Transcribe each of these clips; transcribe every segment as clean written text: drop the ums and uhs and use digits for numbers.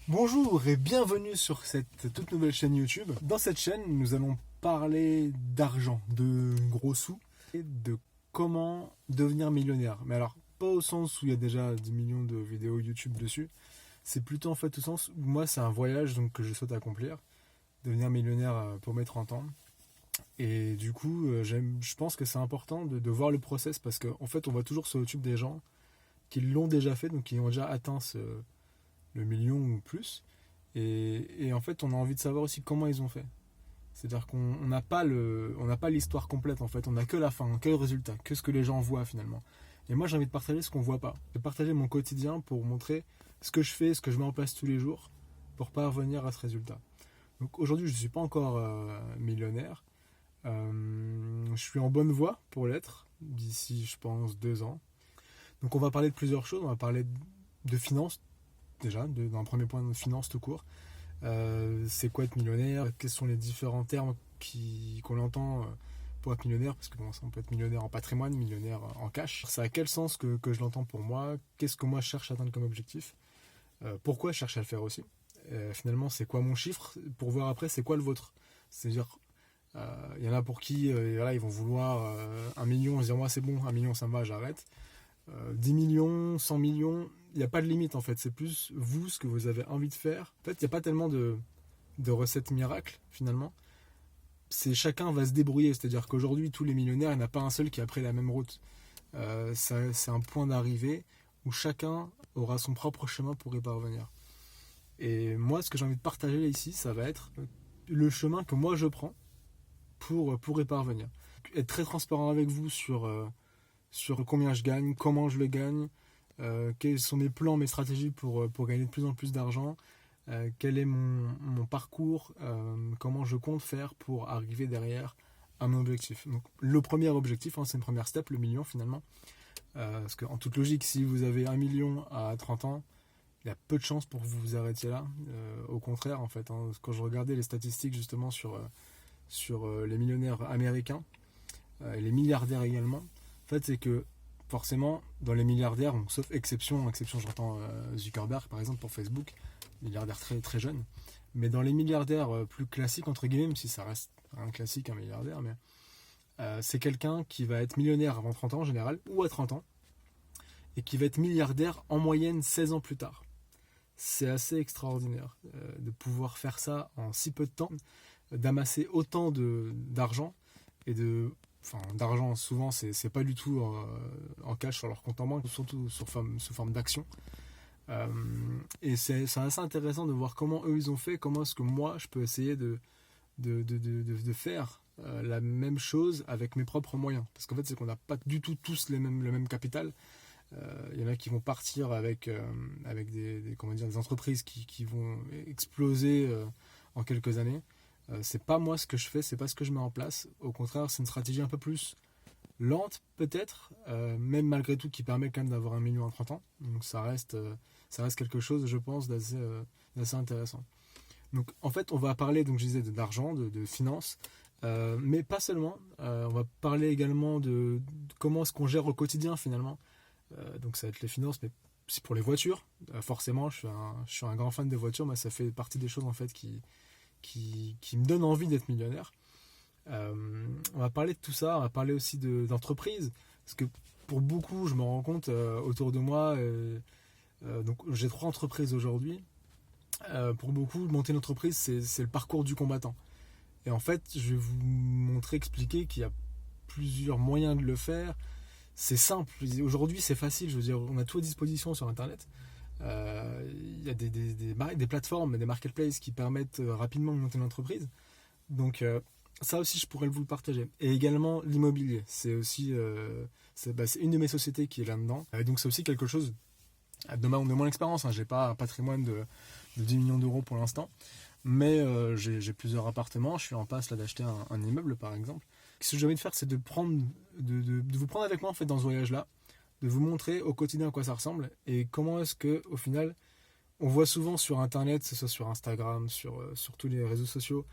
Bonjour et bienvenue sur cette toute nouvelle chaîne YouTube. Dans cette chaîne, nous allons parler d'argent, de gros sous et de comment devenir millionnaire. Mais alors, pas au sens où il y a déjà 10 millions de vidéos YouTube dessus. C'est plutôt en fait au sens où moi, c'est un voyage donc, que je souhaite accomplir. Devenir millionnaire pour mes 30 ans. Et du coup, je pense que c'est important de voir le process parce qu'en fait, on voit toujours sur YouTube des gens qui l'ont déjà fait, donc qui ont déjà atteint le million ou plus. Et en fait, on a envie de savoir aussi comment ils ont fait. C'est-à-dire qu'on n'a pas l'histoire complète en fait, on n'a que la fin, que le résultat, que ce que les gens voient finalement. Et moi, j'ai envie de partager ce qu'on voit pas, de partager mon quotidien pour montrer ce que je fais, ce que je mets en place tous les jours pour parvenir à ce résultat. Donc aujourd'hui, je ne suis pas encore millionnaire. Je suis en bonne voie pour l'être d'ici, je pense, 2 ans. Donc on va parler de plusieurs choses. On va parler de finances déjà, d'un premier point de finance tout court. C'est quoi être millionnaire? Quels sont les différents termes qu'on entend pour être millionnaire? Parce que bon, on peut être millionnaire en patrimoine, millionnaire en cash. C'est à quel sens que je l'entends pour moi? Qu'est-ce que moi je cherche à atteindre comme objectif? Pourquoi je cherche à le faire aussi? Finalement, c'est quoi mon chiffre? Pour voir après, c'est quoi le vôtre? C'est-à-dire, il y en a pour qui voilà, ils vont vouloir 1 million, se dire moi c'est bon, 1 million ça me va, j'arrête. 10 millions, 100 millions, il n'y a pas de limite en fait, c'est plus vous, ce que vous avez envie de faire. En fait, il n'y a pas tellement de recettes miracles finalement. C'est chacun va se débrouiller, c'est-à-dire qu'aujourd'hui, tous les millionnaires, il n'y en a pas un seul qui a pris la même route. C'est un point d'arrivée où chacun aura son propre chemin pour y parvenir. Et moi, ce que j'ai envie de partager ici, ça va être le chemin que moi je prends pour y parvenir. Être très transparent avec vous sur combien je gagne, comment je le gagne, quels sont mes plans, mes stratégies pour gagner de plus en plus d'argent, quel est mon parcours, comment je compte faire pour arriver derrière à mon objectif. Donc, le premier objectif, c'est une première step, le million finalement. Parce qu'en toute logique, si vous avez 1 million à 30 ans, il y a peu de chances pour que vous vous arrêtiez là. Au contraire, en fait, quand je regardais les statistiques justement sur les millionnaires américains, et les milliardaires également, en fait, c'est que forcément, dans les milliardaires, sauf exception, j'entends Zuckerberg par exemple pour Facebook, milliardaire très, très jeune, mais dans les milliardaires plus classiques, entre guillemets, même si ça reste un classique, un milliardaire, mais c'est quelqu'un qui va être millionnaire avant 30 ans en général, ou à 30 ans, et qui va être milliardaire en moyenne 16 ans plus tard. C'est assez extraordinaire de pouvoir faire ça en si peu de temps, d'amasser autant d'argent et d'argent souvent c'est pas du tout en cash sur leur compte en banque, surtout sous forme d'action. Et c'est assez intéressant de voir comment eux ils ont fait, comment est-ce que moi je peux essayer de faire la même chose avec mes propres moyens, parce qu'en fait c'est qu'on n'a pas du tout tous le même capital. Il y en a qui vont partir avec des entreprises qui vont exploser en quelques années. C'est pas moi ce que je fais, c'est pas ce que je mets en place. Au contraire, c'est une stratégie un peu plus lente peut-être, même malgré tout qui permet quand même d'avoir 1 million à 30 ans. Donc ça reste quelque chose, je pense, d'assez intéressant. Donc en fait, on va parler, donc je disais, d'argent, de finances, mais pas seulement. On va parler également de comment est-ce qu'on gère au quotidien finalement. Donc ça va être les finances, mais c'est pour les voitures. Forcément, je suis un grand fan des voitures, mais ça fait partie des choses en fait qui me donnent envie d'être millionnaire. On va parler de tout ça, on va parler aussi d'entreprise, parce que pour beaucoup, je me rends compte autour de moi, donc j'ai 3 entreprises aujourd'hui. Pour beaucoup, monter une entreprise, c'est le parcours du combattant. Et en fait, je vais vous expliquer qu'il y a plusieurs moyens de le faire. C'est simple, aujourd'hui c'est facile, je veux dire, on a tout à disposition sur internet. Il y a des plateformes, des marketplaces qui permettent rapidement de monter une entreprise. Donc ça aussi je pourrais vous le partager. Et également l'immobilier, c'est aussi c'est une de mes sociétés qui est là-dedans. Et donc c'est aussi quelque chose de mon expérience, hein. J'ai pas un patrimoine de 10 millions d'euros pour l'instant, mais j'ai plusieurs appartements, je suis en passe là d'acheter un immeuble par exemple. Ce que j'ai envie de faire, c'est de vous prendre avec moi en fait dans ce voyage-là, de vous montrer au quotidien à quoi ça ressemble et comment est-ce que au final, on voit souvent sur internet, que ce soit sur Instagram, sur tous les réseaux sociaux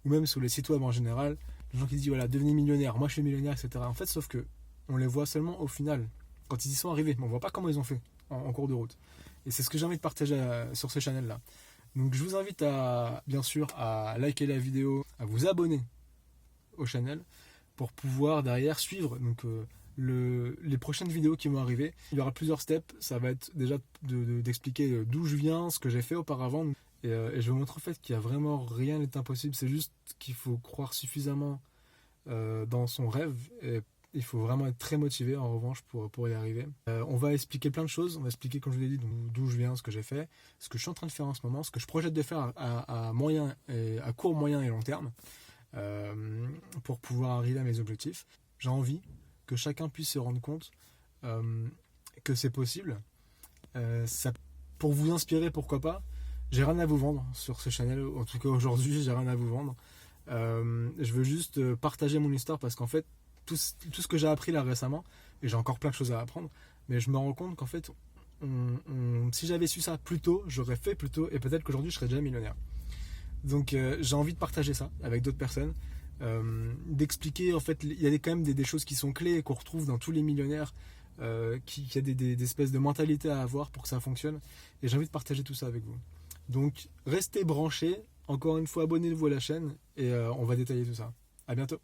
ou même sur les sites web en général, les gens qui disent voilà, devenez millionnaire, moi je suis millionnaire, etc. En fait, sauf que on les voit seulement au final, quand ils y sont arrivés, mais on voit pas comment ils ont fait en cours de route. Et c'est ce que j'ai envie de partager sur ce channel-là. Donc je vous invite bien sûr à liker la vidéo, à vous abonner au channel pour pouvoir derrière suivre les prochaines vidéos qui vont arriver. Il y aura plusieurs steps. Ça va être déjà d'expliquer d'où je viens, ce que j'ai fait auparavant. Et je vous montre en fait qu'il n'y a vraiment rien n'est impossible. C'est juste qu'il faut croire suffisamment dans son rêve. Et il faut vraiment être très motivé en revanche pour y arriver. On va expliquer plein de choses. On va expliquer, comme je vous l'ai dit, d'où je viens, ce que j'ai fait, ce que je suis en train de faire en ce moment, ce que je projette de faire à court, moyen et long terme pour pouvoir arriver à mes objectifs. J'ai envie que chacun puisse se rendre compte que c'est possible. Pour vous inspirer, pourquoi pas. J'ai rien à vous vendre sur ce channel, en tout cas aujourd'hui, j'ai rien à vous vendre. Je veux juste partager mon histoire parce qu'en fait, tout ce que j'ai appris là récemment, et j'ai encore plein de choses à apprendre, mais je me rends compte qu'en fait, si j'avais su ça plus tôt, j'aurais fait plus tôt, et peut-être qu'aujourd'hui je serais déjà millionnaire. Donc j'ai envie de partager ça avec d'autres personnes, d'expliquer en fait, il y a quand même des choses qui sont clés qu'on retrouve dans tous les millionnaires, qu'il y a des espèces de mentalités à avoir pour que ça fonctionne, et j'ai envie de partager tout ça avec vous. Donc restez branchés, encore une fois abonnez-vous à la chaîne, et on va détailler tout ça. À bientôt.